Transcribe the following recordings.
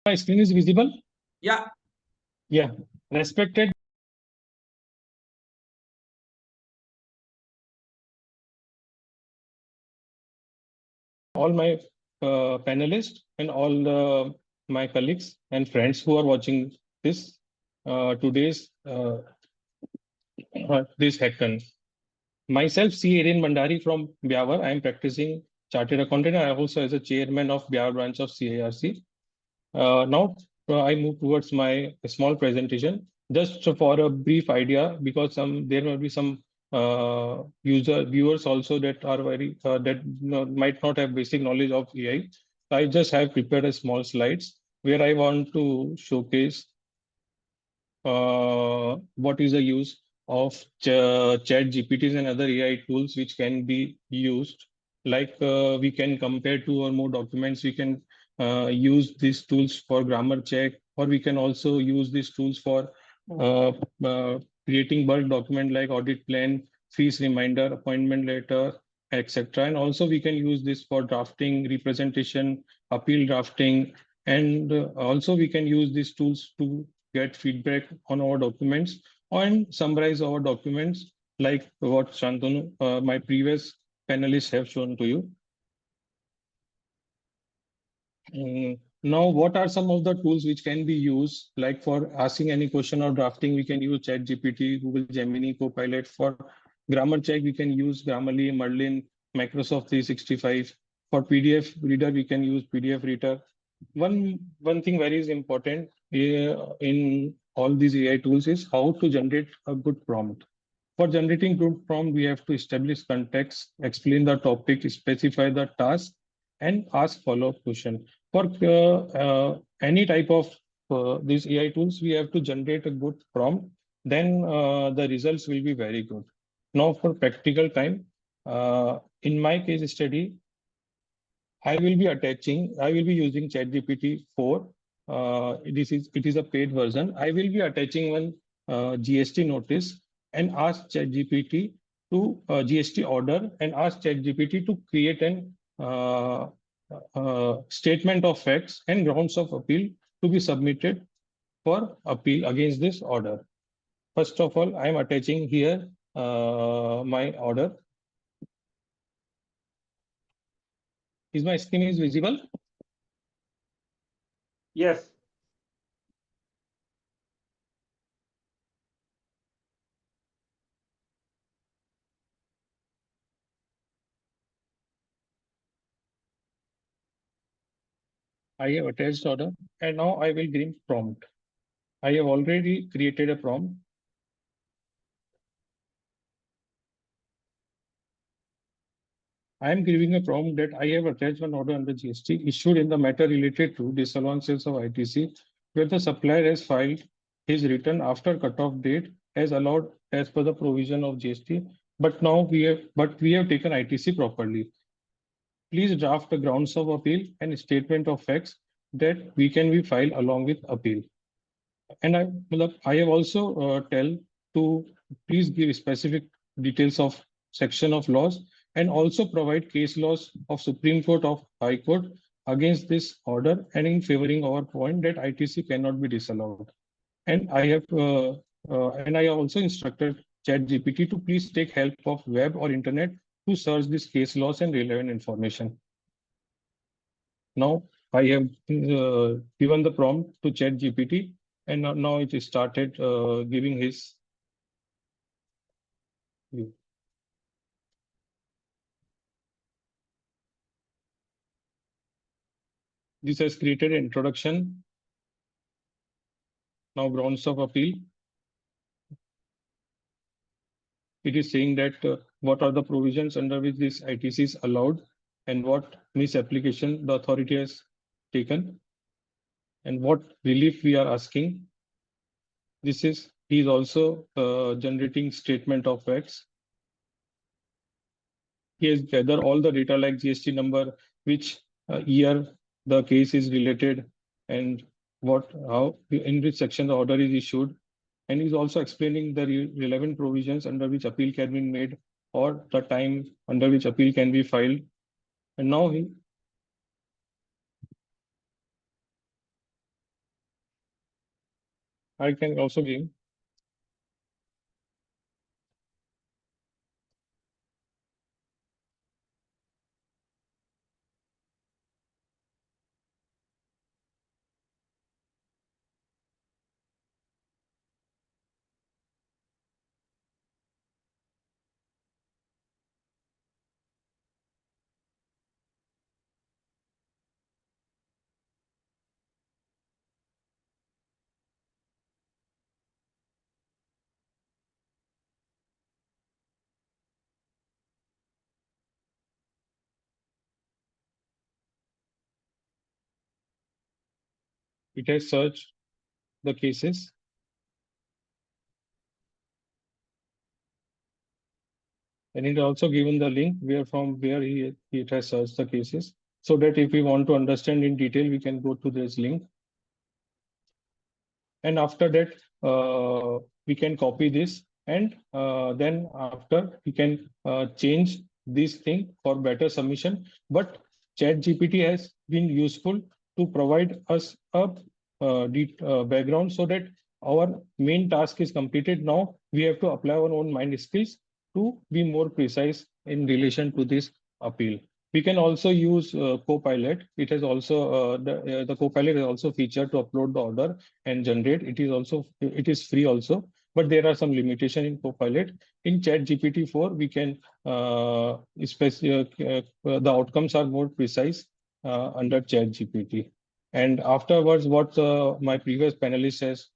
My screen is visible? Yeah. Yeah. Respected all my panelists and all my colleagues and friends who are watching this today's this hackathon. Myself, C. Hiren Bhandari from Byawar. I am practicing chartered accountant. I also as a chairman of Byawar branch of CIRC. Now I move towards my small presentation just for a brief idea because there may be some viewers also that are very might not have basic knowledge of AI. I just have prepared a small slides where I want to showcase what is the use of chat GPTs and other AI tools which can be used. Like we can compare two or more documents, we can use these tools for grammar check, or we can also use these tools for uh, creating bulk document like audit plan, fees reminder, appointment letter, etc. And also we can use this for drafting, representation, appeal drafting, and also we can use these tools to get feedback on our documents and summarize our documents like what Shantanu, my previous panelists have shown to you. Now, what are some of the tools which can be used? Like for asking any question or drafting, we can use ChatGPT, Google Gemini, Copilot. For grammar check, we can use Grammarly, Merlin, Microsoft 365. For PDF reader, we can use PDF reader. One thing very is important in all these AI tools is how to generate a good prompt. For generating good prompt, we have to establish context, explain the topic, specify the task, and ask follow-up question. For any type of these AI tools, we have to generate a good prompt. Then the results will be very good. Now, for practical time, in my case study, I will be using ChatGPT 4. It is a paid version. I will be attaching one GST notice and ask ChatGPT to GST order and ask ChatGPT to create an statement of facts and grounds of appeal to be submitted for appeal against this order. First of all, I am attaching here my order. Is my screen is visible? Yes. I have attached order and now I will give prompt. I have already created a prompt. I am giving a prompt that I have attached one order under GST issued in the matter related to disallowances of ITC, where the supplier has filed his return after cutoff date as allowed as per the provision of GST. But we have taken ITC properly. Please draft the grounds of appeal and statement of facts that we can be filed along with appeal. And I have also tell to please give specific details of section of laws and also provide case laws of Supreme Court of High Court against this order and in favoring our point that ITC cannot be disallowed. And I have also instructed ChatGPT to please take help of web or internet to search this case laws and relevant information. Now I have given the prompt to ChatGPT, and now it started giving his view. This has created an introduction. Now grounds of appeal. It is saying that what are the provisions under which this ITC is allowed and what misapplication the authority has taken and what relief we are asking. He is also generating statement of facts. He has gathered all the data like GST number, which year the case is related, and how in which section the order is issued, and he's also explaining the relevant provisions under which appeal can be made or the time under which appeal can be filed. And now I can also give. It has searched the cases, and it also given the link where from where it has searched the cases, so that if we want to understand in detail, we can go to this link. And after that, we can copy this, and then after we can change this thing for better submission. But ChatGPT has been useful to provide us a background, so that our main task is completed. Now we have to apply our own mind skills to be more precise in relation to this appeal. We can also use Copilot. It has also the Copilot is also featured to upload the order and generate. It is free also, but there are some limitation in Copilot. In ChatGPT 4, we can the outcomes are more precise under ChatGPT. And afterwards, what my previous panelist has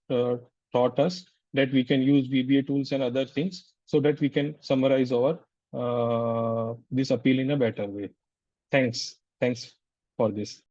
taught us, that we can use VBA tools and other things, so that we can summarize our this appeal in a better way. Thanks for this.